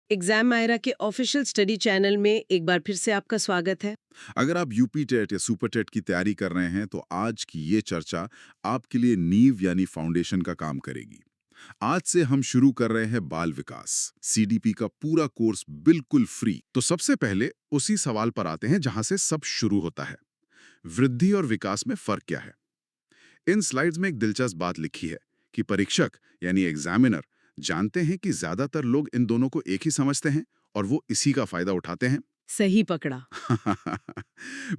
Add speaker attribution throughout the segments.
Speaker 1: Exam Myra के official study channel में एक बार फिर से आपका स्वागत है।
Speaker 2: अगर आप यूपी टेट या सुपर टेट की तैयारी कर रहे हैं तो आज की ये चर्चा आपके लिए नींव यानी फाउंडेशन का काम करेगी। आज से हम शुरू कर रहे हैं बाल विकास सीडीपी का पूरा कोर्स बिल्कुल फ्री। तो सबसे पहले उसी सवाल पर आते हैं जहां से सब शुरू होता है। वृद्धि और विकास में फर्क क्या है? इन स्लाइड्स में एक दिलचस्प बात लिखी है कि परीक्षक यानी एग्जामिनर जानते हैं कि ज्यादातर लोग इन दोनों को एक ही समझते हैं और वो इसी का फायदा उठाते हैं।
Speaker 1: सही पकड़ा।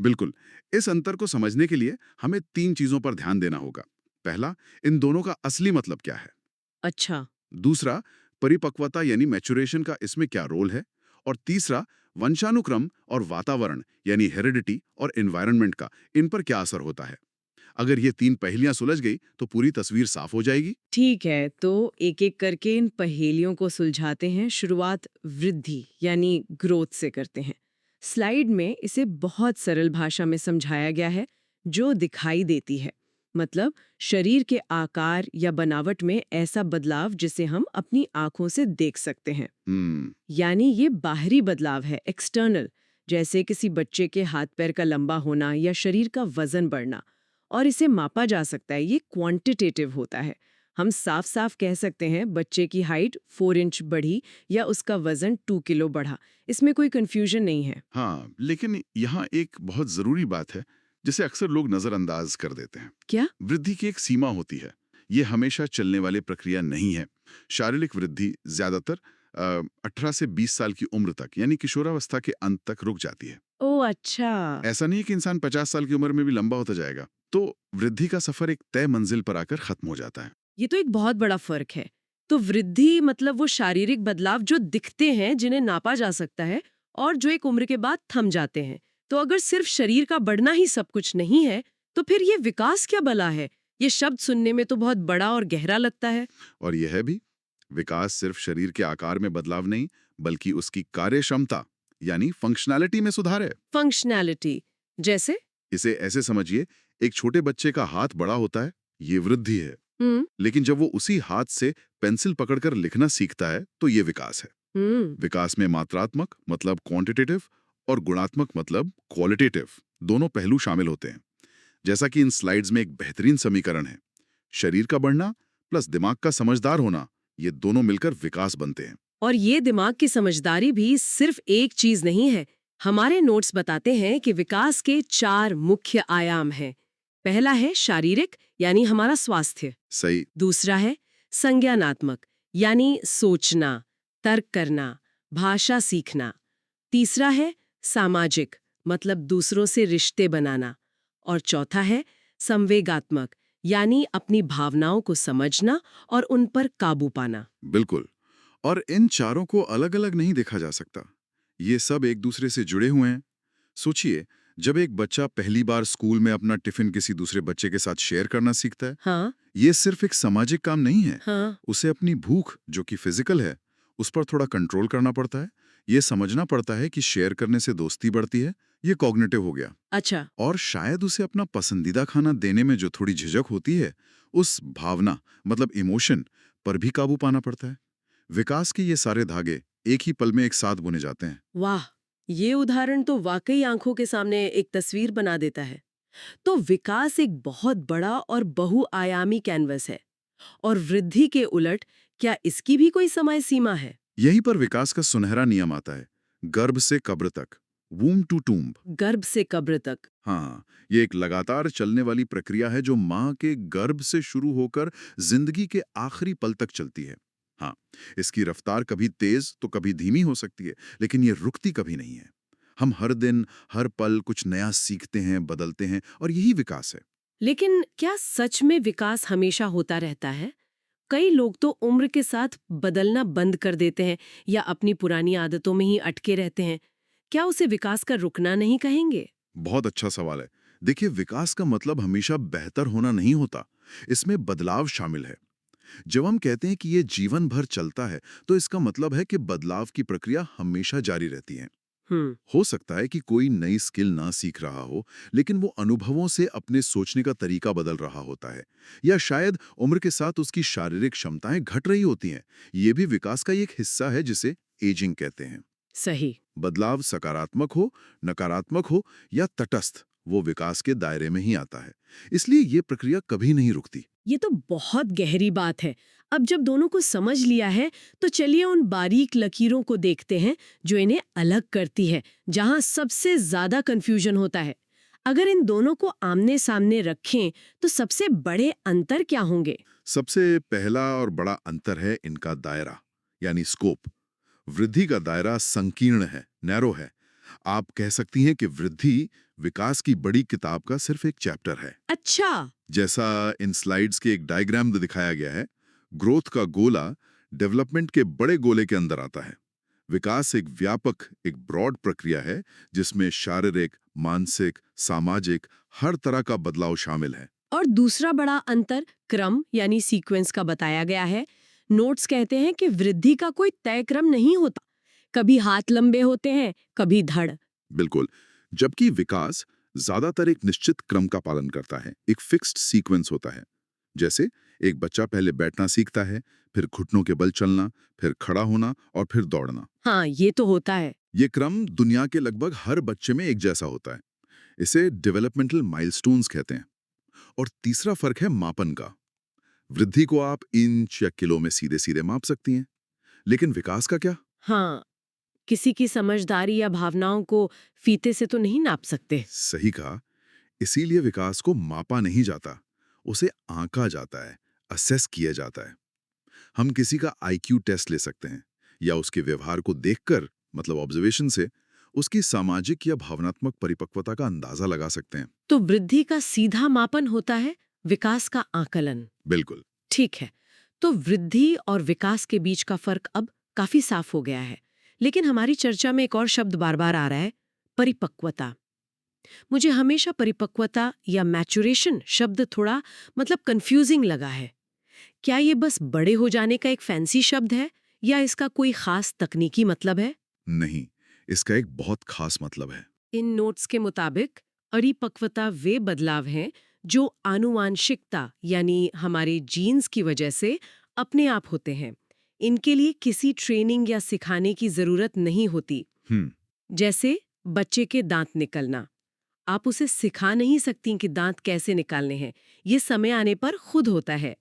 Speaker 2: बिल्कुल। इस अंतर को समझने के लिए हमें तीन चीजों पर ध्यान देना होगा। पहला, इन दोनों का असली मतलब क्या है।
Speaker 1: अच्छा।
Speaker 2: दूसरा, परिपक्वता यानी मैच्योरेशन का इसमें क्या रोल है। और तीसरा, वंशानुक्रम और वातावरण यानी हेरिडिटी और एनवायरनमेंट का इन पर क्या असर होता है। अगर ये तीन पहेलियां सुलझ गई तो पूरी तस्वीर साफ हो जाएगी।
Speaker 1: ठीक है, तो एक एक करके इन पहेलियों को सुलझाते हैं। शुरुआत वृद्धि यानी ग्रोथ से करते हैं। स्लाइड में इसे बहुत सरल भाषा में समझाया गया है, जो दिखाई देती है। मतलब शरीर के आकार या बनावट में ऐसा बदलाव जिसे हम अपनी आंखों से देख सकते हैं।
Speaker 2: हम्म।
Speaker 1: यानी ये बाहरी बदलाव है, एक्सटर्नल, जैसे किसी बच्चे के हाथ पैर का लंबा होना या शरीर का वजन बढ़ना। और इसे मापा जा सकता है, ये क्वांटिटेटिव होता है। हम साफ साफ कह सकते हैं बच्चे की हाइट 4 इंच बढ़ी या उसका वजन 2 किलो बढ़ा। इसमें कोई कंफ्यूजन नहीं है।
Speaker 2: हाँ, लेकिन यहाँ एक बहुत जरूरी बात है जिसे अक्सर लोग नजरअंदाज कर देते हैं।
Speaker 1: क्या?
Speaker 2: वृद्धि की एक सीमा होती है। ये हमेशा चलने वाली प्रक्रिया नहीं है। शारीरिक वृद्धि ज्यादातर 18 से 20 साल की उम्र तक यानी किशोरावस्था के अंत तक रुक जाती है।
Speaker 1: ओह अच्छा।
Speaker 2: ऐसा नहीं है कि इंसान 50 साल की उम्र में भी लंबा होता जाएगा। तो वृद्धि का सफर एक तय मंजिल पर आकर खत्म हो जाता है।
Speaker 1: ये तो एक बहुत बड़ा फर्क है। तो वृद्धि मतलब वो शारीरिक बदलाव जो दिखते हैं, जिन्हें नापा जा सकता है और जो एक उम्र के बाद थम जाते हैं। तो अगर सिर्फ शरीर का बढ़ना ही सब कुछ नहीं है, तो फिर ये विकास क्या भला है? ये शब्द सुनने में तो बहुत बड़ा और गहरा लगता है।
Speaker 2: और यह है भी, विकास सिर्फ शरीर के आकार में बदलाव नहीं, बल्कि उसकी कार्य क्षमता यानी फंक्शनैलिटी में सुधार है।
Speaker 1: फंक्शनैलिटी जैसे?
Speaker 2: इसे ऐसे समझिए, एक छोटे बच्चे का हाथ बड़ा होता है, ये वृद्धि है।
Speaker 1: हम्म।
Speaker 2: लेकिन जब वो उसी हाथ से पेंसिल पकड़कर लिखना सीखता है तो ये विकास है।
Speaker 1: हम्म।
Speaker 2: विकास में मात्रात्मक मतलब क्वांटिटेटिव और गुणात्मक मतलब क्वालिटेटिव दोनों पहलू शामिल होते हैं। जैसा कि इन स्लाइड्स में एक बेहतरीन समीकरण है, शरीर का बढ़ना प्लस दिमाग का समझदार होना, ये दोनों मिलकर विकास बनते हैं।
Speaker 1: और ये दिमाग की समझदारी भी सिर्फ एक चीज नहीं है। हमारे नोट्स बताते हैं कि विकास के 4 मुख्य आयाम हैं। पहला है शारीरिक, यानी हमारा स्वास्थ्य।
Speaker 2: सही।
Speaker 1: दूसरा है संज्ञानात्मक, यानी सोचना, तर्क करना, भाषा सीखना। तीसरा है सामाजिक, मतलब दूसरों से रिश्ते बनाना। और चौथा है संवेगात्मक, यानी अपनी भावनाओं को समझना और उन पर काबू पाना।
Speaker 2: बिल्कुल। और इन चारों को अलग अलग नहीं देखा जा सकता, ये सब एक दूसरे से जुड़े हुए हैं। सोचिए, जब एक बच्चा पहली बार स्कूल में अपना टिफिन किसी दूसरे बच्चे के साथ शेयर करना सीखता है,
Speaker 1: हाँ।
Speaker 2: ये सिर्फ एक सामाजिक काम नहीं है।
Speaker 1: हाँ।
Speaker 2: उसे अपनी भूख जो कि फिजिकल है उस पर थोड़ा कंट्रोल करना पड़ता है। ये समझना पड़ता है कि शेयर करने से दोस्ती बढ़ती है, ये कॉग्निटिव हो गया।
Speaker 1: अच्छा।
Speaker 2: और शायद उसे अपना पसंदीदा खाना देने में जो थोड़ी झिझक होती है, उस भावना मतलब इमोशन पर भी काबू पाना पड़ता है। विकास के ये सारे धागे एक ही पल में एक साथ बुने जाते हैं।
Speaker 1: वाह, ये उदाहरण तो वाकई आंखों के सामने एक तस्वीर बना देता है। तो विकास एक बहुत बड़ा और बहुआयामी कैनवस है। और वृद्धि के उलट, क्या इसकी भी कोई समय सीमा है?
Speaker 2: यहीं पर विकास का सुनहरा नियम आता है, गर्भ से कब्र तक, वूम टू टूम्ब।
Speaker 1: गर्भ से कब्र तक।
Speaker 2: हाँ, ये एक लगातार चलने वाली प्रक्रिया है जो माँ के गर्भ से शुरू होकर जिंदगी के आखिरी पल तक चलती है। हाँ, इसकी रफ्तार कभी तेज तो कभी धीमी हो सकती है, लेकिन ये रुकती कभी नहीं है। हम हर दिन, हर पल कुछ नया सीखते हैं, बदलते हैं, और यही विकास है।
Speaker 1: लेकिन क्या सच में विकास हमेशा होता रहता है? कई लोग तो उम्र के साथ बदलना बंद कर देते हैं या अपनी पुरानी आदतों में ही अटके रहते हैं। क्या उसे विकास का रुकना नहीं कहेंगे?
Speaker 2: बहुत अच्छा सवाल है। देखिए, विकास का मतलब हमेशा बेहतर होना नहीं होता, इसमें बदलाव शामिल है। जब हम कहते हैं कि ये जीवन भर चलता है, तो इसका मतलब है कि बदलाव की प्रक्रिया हमेशा जारी रहती है।
Speaker 1: हम्म।
Speaker 2: हो सकता है कि कोई नई स्किल ना सीख रहा हो, लेकिन वो अनुभवों से अपने सोचने का तरीका बदल रहा होता है, या शायद उम्र के साथ उसकी शारीरिक क्षमताएं घट रही होती हैं। ये भी विकास का ही एक हिस्सा है जिसे एजिंग कहते हैं।
Speaker 1: सही।
Speaker 2: बदलाव सकारात्मक हो, नकारात्मक हो या तटस्थ, वो विकास के दायरे में ही आता है। इसलिए ये प्रक्रिया कभी नहीं रुकती।
Speaker 1: ये तो बहुत गहरी बात है। अब जब दोनों को समझ लिया है, तो चलिए उन बारीक लकीरों को देखते हैं जो इन्हें अलग करती है, जहां सबसे ज्यादा कंफ्यूजन होता है। अगर इन दोनों को आमने सामने रखें, तो सबसे बड़े अंतर क्या होंगे?
Speaker 2: सबसे पहला और बड़ा अंतर है इनका दायरा, यानी स्कोप। वृद्धि का दायरा संकीर्ण है, नैरो है। आप कह सकती हैं कि वृद्धि विकास की बड़ी किताब का सिर्फ एक चैप्टर है।
Speaker 1: अच्छा।
Speaker 2: जैसा इन स्लाइड्स के एक डायग्राम में दिखाया गया है, ग्रोथ का गोला डेवलपमेंट के बड़े गोले के अंदर आता है। विकास एक व्यापक, एक ब्रॉड प्रक्रिया है जिसमें शारीरिक, मानसिक, सामाजिक हर तरह का बदलाव शामिल है।
Speaker 1: और दूसरा बड़ा अंतर क्रम यानी सीक्वेंस का बताया गया है। नोट्स कहते हैं कि वृद्धि का कोई तय क्रम नहीं होता। कभी हाथ लंबे होते हैं, कभी धड़।
Speaker 2: बिल्कुल। जबकि विकास ज्यादातर एक निश्चित क्रम का पालन करता है, एक फिक्स्ड सीक्वेंस होता है। जैसे एक बच्चा पहले बैठना सीखता है, फिर घुटनों के बल चलना, फिर खड़ा होना और फिर दौड़ना।
Speaker 1: हाँ, ये तो होता है।
Speaker 2: ये क्रम दुनिया के लगभग हर बच्चे में एक जैसा होता है। इसे डेवलपमेंटल माइलस्टोन्स कहते हैं। और तीसरा फर्क है मापन का। वृद्धि को आप इंच या किलो में सीधे सीधे माप सकती हैं, लेकिन विकास का क्या?
Speaker 1: हाँ, किसी की समझदारी या भावनाओं को फीते से तो नहीं नाप सकते।
Speaker 2: सही कहा। इसीलिए विकास को मापा नहीं जाता, उसे आंका जाता है, असेस किया जाता है। हम किसी का आईक्यू टेस्ट ले सकते हैं या उसके व्यवहार को देखकर, मतलब ऑब्जर्वेशन से, उसकी सामाजिक या भावनात्मक परिपक्वता का अंदाजा लगा सकते हैं।
Speaker 1: तो वृद्धि का सीधा मापन होता है, विकास का आकलन।
Speaker 2: बिल्कुल।
Speaker 1: ठीक है। तो वृद्धि और विकास के बीच का फर्क अब काफी साफ हो गया है। लेकिन हमारी चर्चा में एक और शब्द बार-बार आ रहा है, परिपक्वता। मुझे हमेशा परिपक्वता या मैचुरेशन शब्द थोड़ा कंफ्यूजिंग लगा है। क्या ये बस बड़े हो जाने का एक फैंसी शब्द है या इसका कोई खास तकनीकी मतलब है?
Speaker 2: नहीं, इसका एक बहुत खास मतलब है।
Speaker 1: इन नोट्स के मुताबिक परिपक्वता वे बदलाव हैं जो आनुवांशिकता यानी हमारे जीन्स की वजह से अपने आप होते हैं। इनके लिए किसी ट्रेनिंग या सिखाने की जरूरत नहीं होती।
Speaker 2: हम्म।
Speaker 1: जैसे बच्चे के दांत निकलना, आप उसे सिखा नहीं सकती कि दांत कैसे निकालने हैं, ये समय आने पर खुद होता है।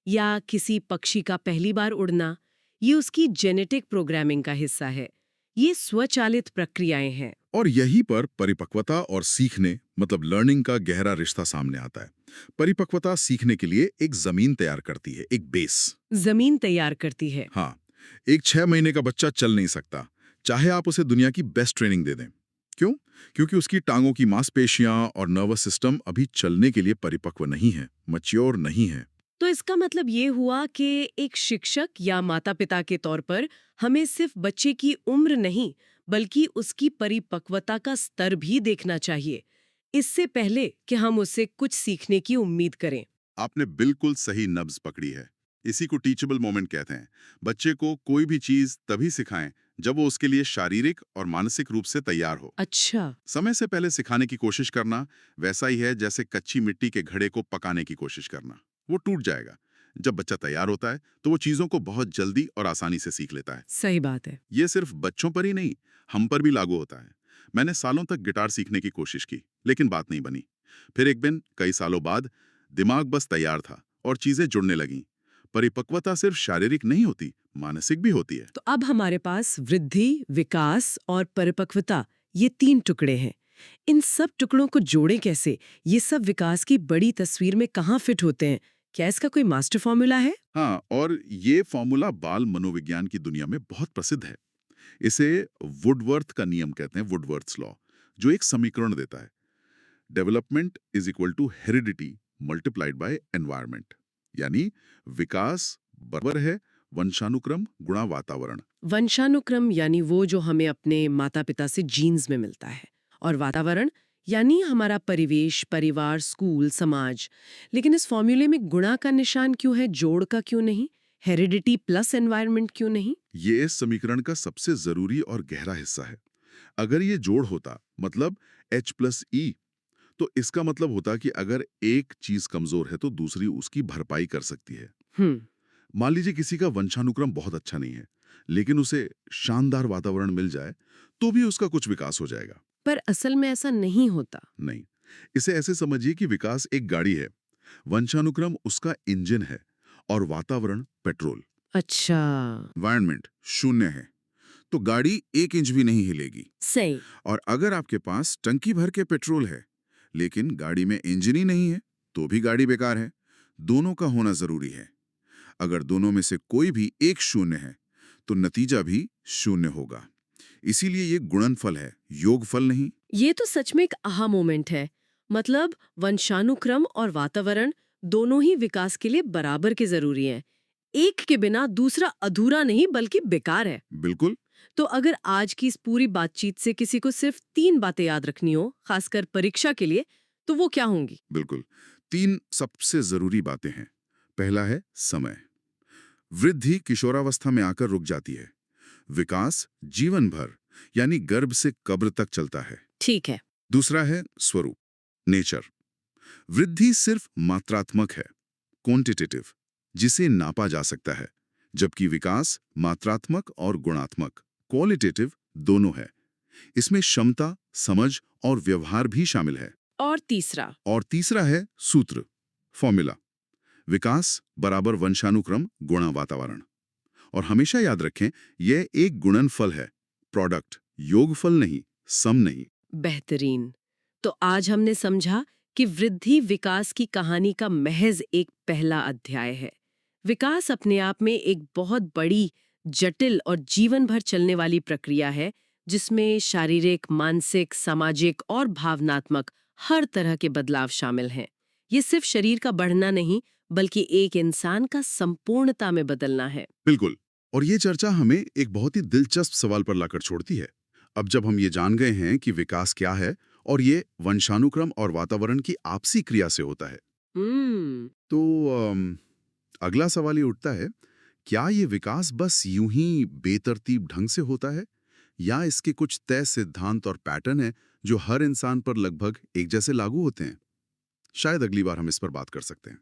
Speaker 1: या किसी पक्षी का पहली बार उड़ना, ये उसकी जेनेटिक प्रोग्रामिंग का हिस्सा है। ये स्वचालित प्रक्रियाएं हैं।
Speaker 2: और यहीं पर परिपक्वता और सीखने, मतलब लर्निंग का गहरा रिश्ता सामने आता है। परिपक्वता सीखने के लिए एक जमीन तैयार करती है, एक बेस।
Speaker 1: जमीन तैयार करती है।
Speaker 2: हाँ, एक 6 महीने का बच्चा चल नहीं सकता, चाहे आप उसे दुनिया की बेस्ट ट्रेनिंग दे दें। क्यों? क्योंकि उसकी टांगों की मांसपेशियां और नर्वस सिस्टम अभी चलने के लिए परिपक्व नहीं है, मैच्योर नहीं है।
Speaker 1: तो इसका मतलब ये हुआ कि एक शिक्षक या माता-पिता के तौर पर हमें सिर्फ बच्चे की उम्र नहीं, बल्कि उसकी परिपक्वता का स्तर भी देखना चाहिए, इससे पहले कि हम उससे कुछ सीखने की उम्मीद करें।
Speaker 2: आपने बिल्कुल सही नब्ज पकड़ी है। इसी को टीचेबल मोमेंट कहते हैं। बच्चे को कोई भी चीज तभी सिखाएं जब वो उसके लिए शारीरिक और मानसिक रूप से तैयार हो।
Speaker 1: अच्छा।
Speaker 2: समय से पहले सिखाने की कोशिश करना वैसा ही है जैसे कच्ची मिट्टी के घड़े को पकाने की कोशिश करना। वो टूट जाएगा। जब बच्चा तैयार होता है तो वो चीजों को बहुत जल्दी और आसानी से सीख लेता है।
Speaker 1: सही बात है।
Speaker 2: ये सिर्फ बच्चों पर ही नहीं, हम पर भी लागू होता है। मैंने सालों तक गिटार सीखने की कोशिश की, लेकिन बात नहीं बनी। फिर एक दिन कई सालों बाद दिमाग बस तैयार था और चीजें जुड़ने लगीं। परिपक्वता सिर्फ शारीरिक नहीं होती, मानसिक भी होती है।
Speaker 1: तो अब हमारे पास वृद्धि, विकास और परिपक्वता, ये 3 टुकड़े हैं। इन सब टुकड़ों को जोड़े कैसे? ये सब विकास की बड़ी तस्वीर में कहाँ फिट होते हैं? क्या इसका कोई मास्टर फॉर्मूला है?
Speaker 2: हाँ, और ये फॉर्मूला बाल मनोविज्ञान की दुनिया में बहुत प्रसिद्ध है। इसे वुडवर्थ का नियम कहते हैं, वुडवर्थ्स लॉ, जो एक समीकरण देता है। Development is equal to heredity multiplied by environment. यानी विकास बराबर है वंशानुक्रम गुणा वातावरण।
Speaker 1: वंशानुक्रम यानी वो जो हमें अपने माता-पिता से जीन्स में मिलता है, और वातावरण यानी हमारा परिवेश, परिवार, स्कूल, समाज। लेकिन इस फॉर्मूले में गुणा का निशान क्यों है, जोड़ का क्यों नहीं? हेरिडिटी प्लस एनवायरनमेंट क्यों नहीं?
Speaker 2: ये इस समीकरण का सबसे जरूरी और गहरा हिस्सा है। अगर ये जोड़ होता, मतलब H+E, तो इसका मतलब होता कि अगर एक चीज कमजोर है तो दूसरी उसकी भरपाई कर सकती है।
Speaker 1: हम्म।
Speaker 2: मान लीजिए किसी का वंशानुक्रम बहुत अच्छा नहीं है, लेकिन उसे शानदार वातावरण मिल जाए तो भी उसका कुछ विकास हो जाएगा।
Speaker 1: पर असल में ऐसा नहीं होता।
Speaker 2: नहीं, इसे ऐसे समझिए कि विकास एक गाड़ी है, वंशानुक्रम उसका इंजन है और वातावरण पेट्रोल।
Speaker 1: अच्छा।
Speaker 2: एनवायरनमेंट शून्य है तो गाड़ी 1 इंच भी नहीं हिलेगी।
Speaker 1: सही।
Speaker 2: और अगर आपके पास टंकी भर के पेट्रोल है लेकिन गाड़ी में इंजन ही नहीं है तो भी गाड़ी बेकार है। दोनों का होना जरूरी है। अगर दोनों में से कोई भी एक शून्य है तो नतीजा भी शून्य होगा। इसीलिए ये गुणनफल है, योगफल नहीं।
Speaker 1: ये तो सच में एक आहा मोमेंट है। मतलब वंशानुक्रम और वातावरण दोनों ही विकास के लिए बराबर के जरूरी हैं। एक के बिना दूसरा अधूरा नहीं बल्कि बेकार है।
Speaker 2: बिल्कुल।
Speaker 1: तो अगर आज की इस पूरी बातचीत से किसी को सिर्फ 3 बातें याद रखनी हो, खासकर परीक्षा के लिए, तो वो क्या होंगी?
Speaker 2: बिल्कुल, 3 सबसे जरूरी बातें हैं। पहला है समय। वृद्धि किशोरावस्था में आकर रुक जाती है। विकास जीवन भर यानी गर्भ से कब्र तक चलता है।
Speaker 1: ठीक है।
Speaker 2: दूसरा है स्वरूप, नेचर। वृद्धि सिर्फ मात्रात्मक है, क्वांटिटेटिव, जिसे नापा जा सकता है, जबकि विकास मात्रात्मक और गुणात्मक, क्वालिटेटिव दोनों है। इसमें क्षमता, समझ और व्यवहार भी शामिल है।
Speaker 1: और तीसरा?
Speaker 2: और तीसरा है सूत्र, फॉर्मूला। विकास बराबर वंशानुक्रम गुणा वातावरण। और हमेशा याद रखें, यह एक गुणनफल है, प्रोडक्ट, योगफल नहीं, सम नहीं।
Speaker 1: बेहतरीन। तो आज हमने समझा कि वृद्धि विकास की कहानी का महज एक पहला अध्याय है। विकास अपने आप में एक बहुत बड़ी, जटिल और जीवन भर चलने वाली प्रक्रिया है, जिसमें शारीरिक, मानसिक, सामाजिक और भावनात्मक हर तरह के बदलाव शामिल हैं। ये सिर्फ शरीर का बढ़ना नहीं, बल्कि एक इंसान का संपूर्णता में बदलना है।
Speaker 2: बिल्कुल। और ये चर्चा हमें एक बहुत ही दिलचस्प सवाल पर लाकर छोड़ती है। अब जब हम ये जान गए हैं कि विकास क्या है और ये वंशानुक्रम और वातावरण की आपसी क्रिया से होता है, तो अगला सवाल ये उठता है, क्या ये विकास बस यूं ही बेतरतीब ढंग से होता है या इसके कुछ तय सिद्धांत और पैटर्न हैं जो हर इंसान पर लगभग एक जैसे लागू होते हैं? शायद अगली बार हम इस पर बात कर सकते हैं।